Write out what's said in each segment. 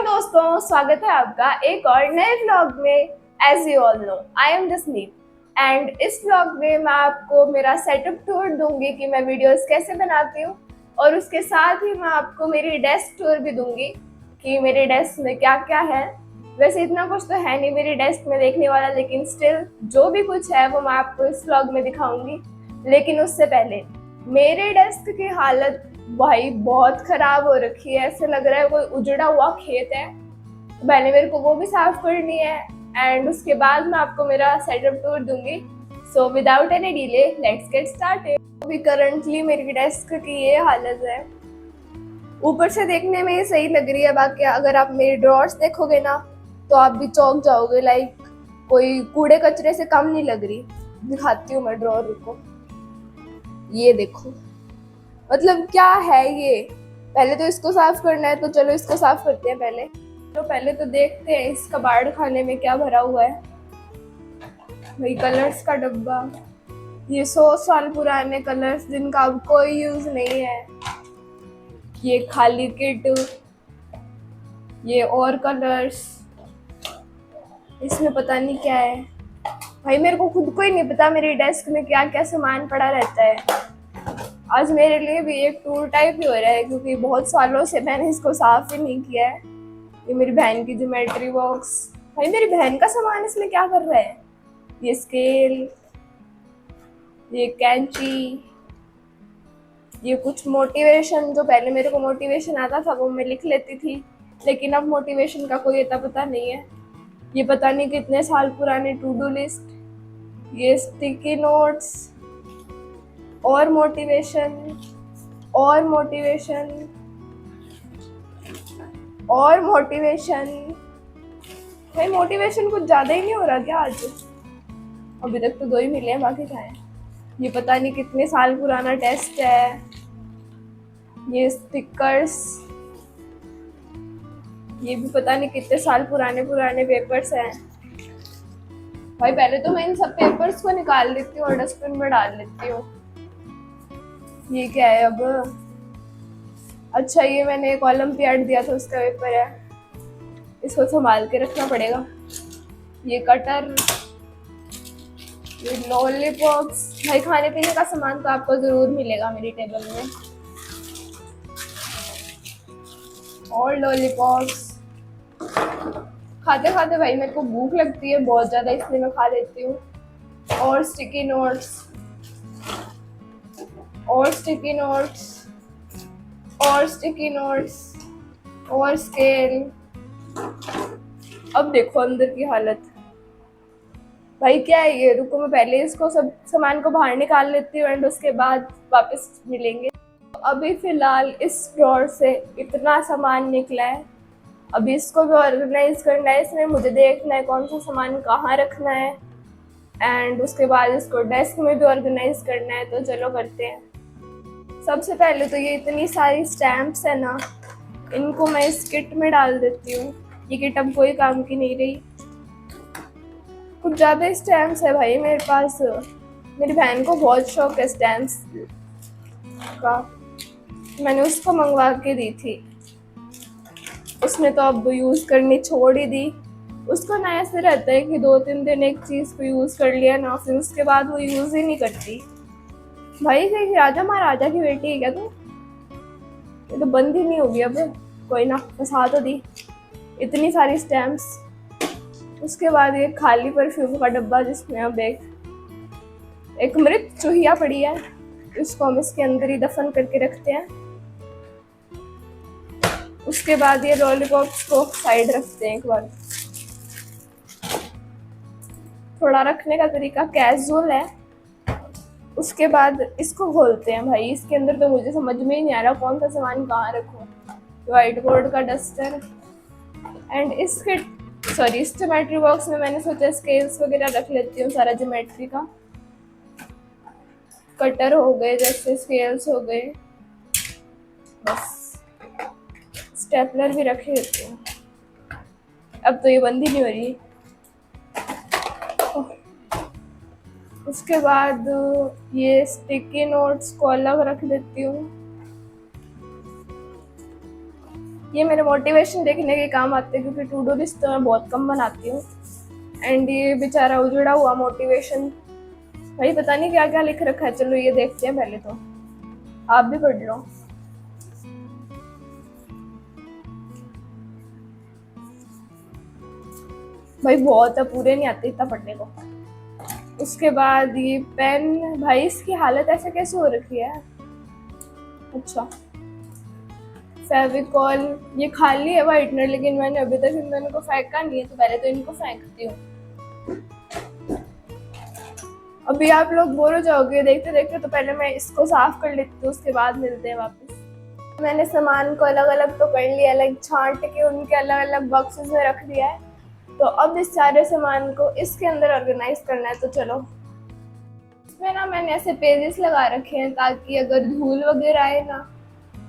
Hello दोस्तों, स्वागत है आपका एक और नए व्लॉग में। As you all know, I am Jasmeet and इस व्लॉग में मैं आपको मेरा सेटअप टूर दूंगी कि मैं वीडियोस कैसे बनाती हूँ, और उसके साथ ही मैं आपको मेरी डेस्क टूर भी दूंगी कि मेरे डेस्क में क्या क्या है। वैसे इतना कुछ तो है नहीं मेरी डेस्क में देखने वाला, लेकिन स्टिल जो भी कुछ है वो मैं आपको इस व्लॉग में दिखाऊंगी। लेकिन उससे पहले मेरे डेस्क की हालत भाई बहुत खराब हो रखी है, ऐसे लग रहा है कोई उजड़ा हुआ खेत है। तो पहले मेरे को वो भी साफ करनी है एंड उसके बाद मैं आपको मेरा सेटअप टूर दूंगी। So without any delay let's get started. अभी करंटली मेरी डेस्क की ये हालत है। ऊपर से देखने में ये सही लग रही है, बाकी अगर आप मेरी ड्रॉर्स देखोगे ना तो आप भी चौंक जाओगे। लाइक कोई कूड़े कचरे से कम नहीं लग रही। दिखाती हूँ मैं ड्रॉर को, ये देखो, मतलब क्या है ये। पहले तो इसको साफ करना है, तो चलो इसको साफ करते हैं पहले। तो पहले तो देखते हैं इस कबाड़ खाने में क्या भरा हुआ है। भाई कलर्स का डब्बा, ये 100 साल पुराने कलर्स जिनका अब कोई यूज नहीं है। ये खाली किट, ये और कलर्स, इसमें पता नहीं क्या है। भाई मेरे को खुद को ही नहीं पता मेरी डेस्क में क्या क्या सामान पड़ा रहता है। आज मेरे लिए भी एक टूर टाइप ही हो रहा है, क्योंकि बहुत सालों से मैंने इसको साफ ही नहीं किया है। ये मेरी बहन की ज्योमेट्री बॉक्स, भाई मेरी बहन का सामान इसमें क्या कर रहा है। ये स्केल, ये कैंची, ये कुछ मोटिवेशन, जो पहले मेरे को मोटिवेशन आता था वो मैं लिख लेती थी, लेकिन अब मोटिवेशन का कोई अता पता नहीं है। ये पता नहीं कितने साल पुराने टू डू लिस्ट, ये स्टिकी नोट्स, और मोटिवेशन, और मोटिवेशन, और मोटिवेशन। भाई मोटिवेशन कुछ ज्यादा ही नहीं हो रहा क्या आज? अभी तक तो 2 ही मिले हैं, बाकी क्या है। ये पता नहीं कितने साल पुराना टेस्ट है। ये स्टिकर्स, ये भी पता नहीं कितने साल पुराने पेपर्स हैं। भाई पहले तो मैं इन सब पेपर्स को निकाल लेती हूँ और डस्टबिन में डाल लेती हूँ। ये क्या है अब? अच्छा, ये मैंने एक ओलंपियाड दिया था उसका पेपर है, इसको संभाल के रखना पड़ेगा। ये कटर, ये लॉलीपॉप्स, भाई खाने पीने का सामान तो आपको जरूर मिलेगा मेरी टेबल में। और लॉलीपॉप्स, खाते खाते भाई मेरे को भूख लगती है बहुत ज्यादा, इसलिए मैं खा लेती हूँ। और स्टिकी नोट्स, और स्टिकी नोट्स, और स्टिकी नोट्स, और स्केल। अब देखो अंदर की हालत। भाई क्या है ये? रुको मैं पहले इसको सब सामान को बाहर निकाल लेती हूँ एंड उसके बाद वापस मिलेंगे। अभी फिलहाल इस ड्रॉर से इतना सामान निकला है, अभी इसको भी ऑर्गेनाइज करना है। इसमें मुझे देखना है कौन सा सामान कहाँ रखना है एंड उसके बाद इसको डेस्क में भी ऑर्गेनाइज करना है। तो चलो करते हैं। सबसे पहले तो ये इतनी सारी स्टैम्प्स है ना, इनको मैं इस किट में डाल देती हूँ। ये किट अब कोई काम की नहीं रही। कुछ ज़्यादा स्टैम्प्स है भाई मेरे पास। मेरी बहन को बहुत शौक है स्टैम्प्स का, मैंने उसको मंगवा के दी थी। उसने तो अब यूज़ करनी छोड़ ही दी। उसको ना ऐसे रहता है कि 2-3 दिन एक चीज़ को यूज़ कर लिया ना, फिर उसके बाद वो यूज़ ही नहीं करती। भाई कहीं राजा महाराजा की बेटी है क्या तू? ये तो बंद ही नहीं होगी अब। कोई ना, फंसा तो दी। इतनी सारी स्टैम्प्स। उसके बाद ये खाली परफ्यूम का डब्बा, जिसमें अब एक मृत चूहिया पड़ी है, इसको हम इसके अंदर ही दफन करके रखते हैं। उसके बाद ये लॉलीपॉप्स को साइड रखते हैं एक बार। थोड़ा रखने का तरीका कैजुअल है। उसके बाद इसको खोलते हैं। भाई इसके अंदर तो मुझे समझ में ही नहीं आ रहा कौन सा सामान कहाँ रखूं। व्हाइट बोर्ड का डस्टर एंड इस ज्योमेट्री बॉक्स में मैंने सोचा स्केल्स वगैरह रख लेती हूँ, सारा ज्योमेट्री का। कटर हो गए, जैसे स्केल्स हो गए, बस। स्टेपलर भी रख लेती हूँ। अब तो ये बंद ही नहीं हो रही। उसके बाद ये स्टिकी नोट्स को अलग रख देती हूँ। ये मेरे मोटिवेशन देखने के काम आते हैं क्योंकि टू डू लिस्ट तो मैं बहुत कम बनाती हूँ। एंड ये बेचारा उजड़ा हुआ मोटिवेशन, भाई पता नहीं क्या क्या लिख रखा है। चलो ये देखते हैं पहले तो, आप भी पढ़ लो। भाई बहुत है, पूरे नहीं आते इतना पढ़ने को। उसके बाद ये पेन, भाई इसकी हालत ऐसे कैसे हो रखी है। अच्छा, फेविकॉल, ये खाली है व्हाइटनर, लेकिन मैंने अभी तक इनको फेंका नहीं है, तो पहले तो इनको फेंकती हूँ। अभी आप लोग बोर हो जाओगे देखते देखते, तो पहले मैं इसको साफ कर लेती हूँ, उसके बाद मिलते हैं वापस। मैंने सामान को अलग अलग तो कर लिया, लाइक छांट के उनके अलग अलग बॉक्सेस में रख दिया है। तो अब इस सारे सामान को इसके अंदर ऑर्गेनाइज करना है। तो चलो, इसमें ना मैंने ऐसे पेजेस लगा रखे हैं ताकि अगर धूल वगैरह आए ना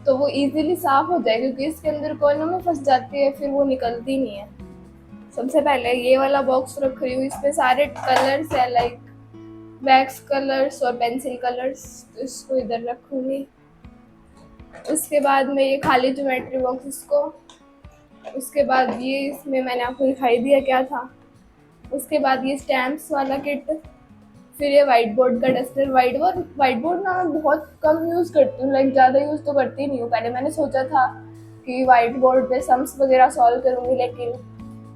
तो वो इजीली साफ हो जाए, क्योंकि इसके अंदर कोनों में फंस जाती है, फिर वो निकलती नहीं है। सबसे पहले ये वाला बॉक्स रख रही हूँ, इसमें सारे कलर्स है, लाइक वैक्स कलर्स और पेंसिल कलर्स, तो इसको इधर रखूंगी। उसके बाद में ये खाली ज्योमेट्री बॉक्स इसको, उसके बाद ये इसमें मैंने आपको दिखाई दिया क्या था। उसके बाद ये स्टैम्प्स वाला किट, फिर ये वाइट बोर्ड का डस्टर। वाइट बोर्ड ना मैं बहुत कम यूज़ करती हूँ, लाइक ज़्यादा यूज़ तो करती नहीं हूँ। पहले मैंने सोचा था कि वाइट बोर्ड पे सम्स वगैरह सॉल्व करूँगी, लेकिन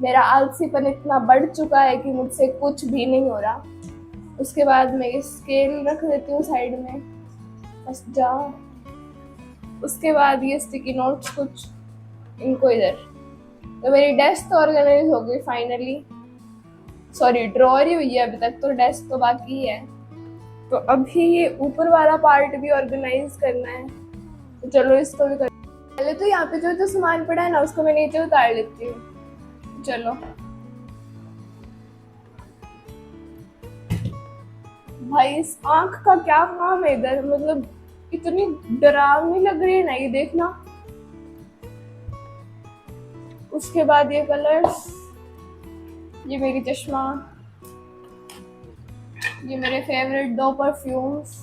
मेरा आलसीपन इतना बढ़ चुका है कि मुझसे कुछ भी नहीं हो रहा। उसके बाद मैं ये स्केल रख देती हूँ साइड में, बस जाओ। उसके बाद ये स्टिकी नोट्स कुछ, इनको इधर। तो मेरी डेस्क तो ऑर्गेनाइज हो गई फाइनली। सॉरी, ड्रॉअर ही हुई है अभी तक, तो डेस्क तो बाकी है। तो अभी ये ऊपर वाला पार्ट भी ऑर्गेनाइज करना है, तो चलो इसको भी कर। पहले तो यहाँ पे जो सामान पड़ा है ना उसको मैं नीचे उतार लेती हूँ। चलो भाई, इस आंख का क्या काम है इधर, मतलब इतनी डरावनी लग रही है ना ये, देखना। उसके बाद ये कलर्स, ये मेरी चश्मा, ये मेरे फेवरेट 2 परफ्यूम्स।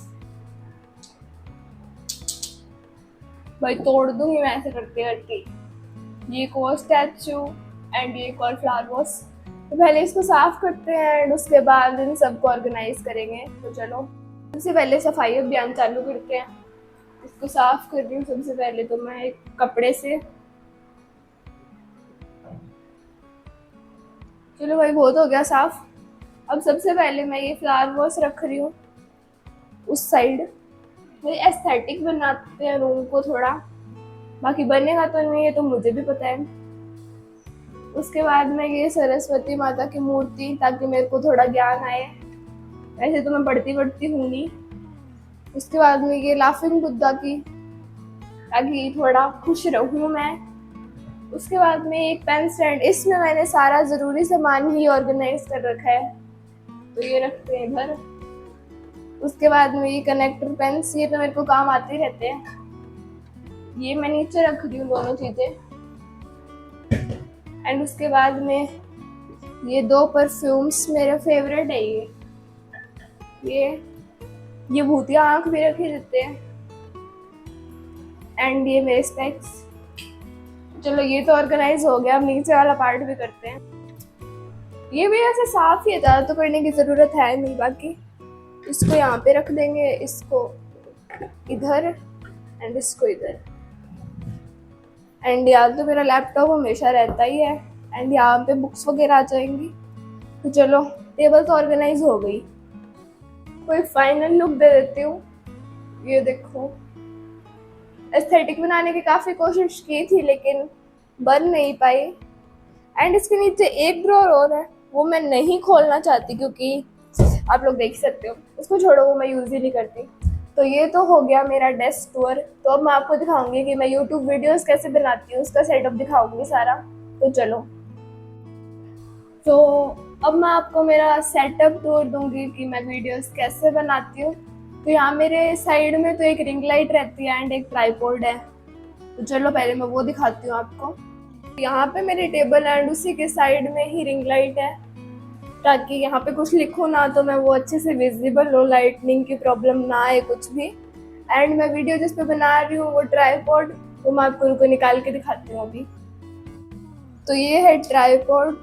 भाई तोड़ दूंगी मैं ऐसे करते करते। ये एक और स्टैचू एंड ये एक और फ्लावर वॉश। तो पहले इसको साफ करते हैं एंड उसके बाद इन सबको ऑर्गेनाइज करेंगे। तो चलो सबसे पहले सफाई अभियान चालू करते हैं। इसको साफ कर रही हूँ सबसे पहले तो मैं एक कपड़े से। चलो भाई, बहुत हो गया साफ। अब सबसे पहले मैं ये फ्लावर वॉश रख रही हूँ उस साइड। भाई एस्थेटिक बनाते हैं रूम को थोड़ा, बाकी बनेगा तो नहीं है तो मुझे भी पता है। उसके बाद में ये सरस्वती माता की मूर्ति, ताकि मेरे को थोड़ा ज्ञान आए, वैसे तो मैं पढ़ती हूँ नहीं। उसके बाद में ये लाफिंग बुद्धा की, ताकि थोड़ा खुश रहूँ मैं। उसके बाद में एक पेन स्टैंड, इसमें मैंने सारा ज़रूरी सामान ही ऑर्गेनाइज कर रखा है, तो ये रखते हैं इधर। उसके बाद में ये कनेक्टर पेन्स, ये तो मेरे को काम आते रहते हैं, ये मैं नीचे रख रही हूँ दोनों चीज़ें। एंड उसके बाद में ये 2 परफ्यूम्स मेरे फेवरेट है। ये भूतिया आंख भी रखे देते हैं। एंड ये मेरे स्पेक्स। चलो ये तो ऑर्गेनाइज हो गया, अब नीचे वाला पार्ट भी करते हैं। ये भी ऐसे साफ ही है, ज़्यादा तो करने की ज़रूरत है नहीं। बाकी इसको यहाँ पे रख देंगे, इसको इधर एंड इसको इधर। एंड यहाँ तो मेरा लैपटॉप हमेशा रहता ही है, एंड यहाँ पे बुक्स वगैरह आ जाएंगी। तो चलो टेबल तो ऑर्गेनाइज हो गई, कोई फाइनल लुक दे देती हूँ। ये देखो, एस्थेटिक बनाने की काफ़ी कोशिश की थी लेकिन बन नहीं पाई। एंड इसके नीचे एक ड्रॉअर और है, वो मैं नहीं खोलना चाहती क्योंकि आप लोग देख सकते हो, उसको छोड़ो, वो मैं यूज़ ही नहीं करती। तो ये तो हो गया मेरा डेस्क टूर। तो अब मैं आपको दिखाऊंगी कि मैं यूट्यूब वीडियोस कैसे बनाती हूँ, उसका सेटअप दिखाऊंगी सारा। तो चलो, तो अब मैं आपको मेरा सेटअप टूर दूंगी कि मैं वीडियोस कैसे बनाती हूँ। तो यहाँ मेरे साइड में तो एक रिंग लाइट रहती है एंड एक ट्राइपॉड है। तो चलो पहले मैं वो दिखाती हूँ आपको। यहाँ पे मेरी टेबल एंड उसी के साइड में ही रिंग लाइट है, ताकि यहाँ पे कुछ लिखूँ ना तो मैं वो अच्छे से विजिबल हो, लाइटनिंग की प्रॉब्लम ना आए कुछ भी। एंड मैं वीडियो जिस पे बना रही हूँ वो ट्राइपॉड वो मैं आपको उनको निकाल के दिखाती हूँ अभी। तो ये है ट्राइपॉड,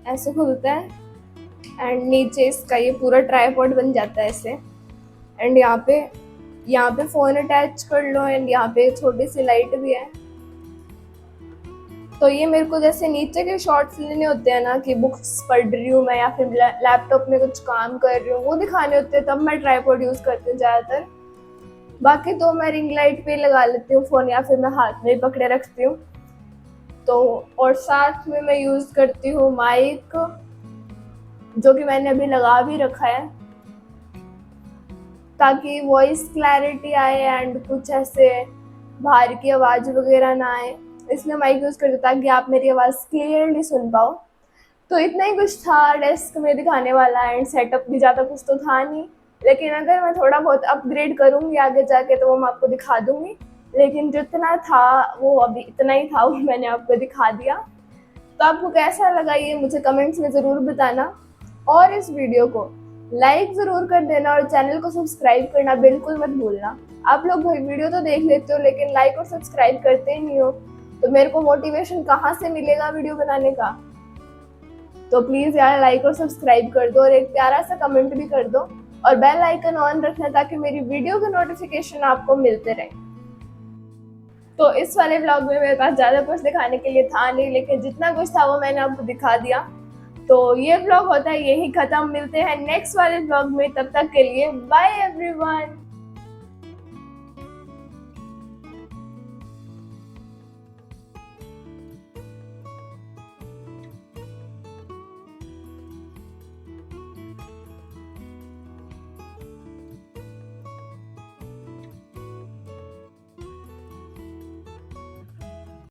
ऐसे खुलता है एंड नीचे इसका ये पूरा ट्राइपॉड बन जाता है ऐसे। एंड यहाँ पे फ़ोन अटैच कर लो एंड यहाँ पे छोटी सी लाइट भी है। तो ये मेरे को जैसे नीचे के शॉट्स लेने होते हैं ना कि बुक्स पढ़ रही हूँ मैं या फिर लैपटॉप में कुछ काम कर रही हूँ, वो दिखाने होते हैं, तब मैं ट्राइपॉड यूज़ करती हूँ ज़्यादातर। बाकी तो मैं रिंग लाइट पे लगा लेती हूँ फ़ोन या फिर मैं हाथ में पकड़े रखती हूँ। तो और साथ में मैं यूज़ करती हूँ माइक, जो कि मैंने अभी लगा भी रखा है ताकि वॉइस क्लैरिटी आए एंड कुछ ऐसे बाहर की आवाज़ वगैरह ना आए, इसलिए माइक यूज़ करती हूँ ताकि आप मेरी आवाज़ क्लियरली सुन पाओ। तो इतना ही कुछ था डेस्क में दिखाने वाला एंड सेटअप भी ज़्यादा कुछ तो था नहीं, लेकिन अगर मैं थोड़ा बहुत अपग्रेड करूँगी आगे जाके तो वो मैं आपको दिखा दूँगी, लेकिन जितना था वो अभी इतना ही था, वो मैंने आपको दिखा दिया। तो आपको कैसा लगा ये मुझे कमेंट्स में ज़रूर बताना और इस वीडियो को लाइक ज़रूर कर देना और चैनल को सब्सक्राइब करना बिल्कुल मत भूलना। आप लोग भाई वीडियो तो देख लेते हो लेकिन लाइक और सब्सक्राइब करते ही नहीं हो, तो मेरे को मोटिवेशन कहाँ से मिलेगा वीडियो बनाने का। तो प्लीज़ यार लाइक और सब्सक्राइब कर दो और एक प्यारा सा कमेंट भी कर दो और बेल आइकन ऑन रखना ताकि मेरी वीडियो के नोटिफिकेशन आपको मिलते रहे। तो इस वाले ब्लॉग में मेरे पास ज़्यादा कुछ दिखाने के लिए था नहीं, लेकिन जितना कुछ था वो मैंने आपको दिखा दिया। तो ये ब्लॉग होता है यही ख़त्म, मिलते हैं नेक्स्ट वाले ब्लॉग में, तब तक के लिए बाय एवरीवन।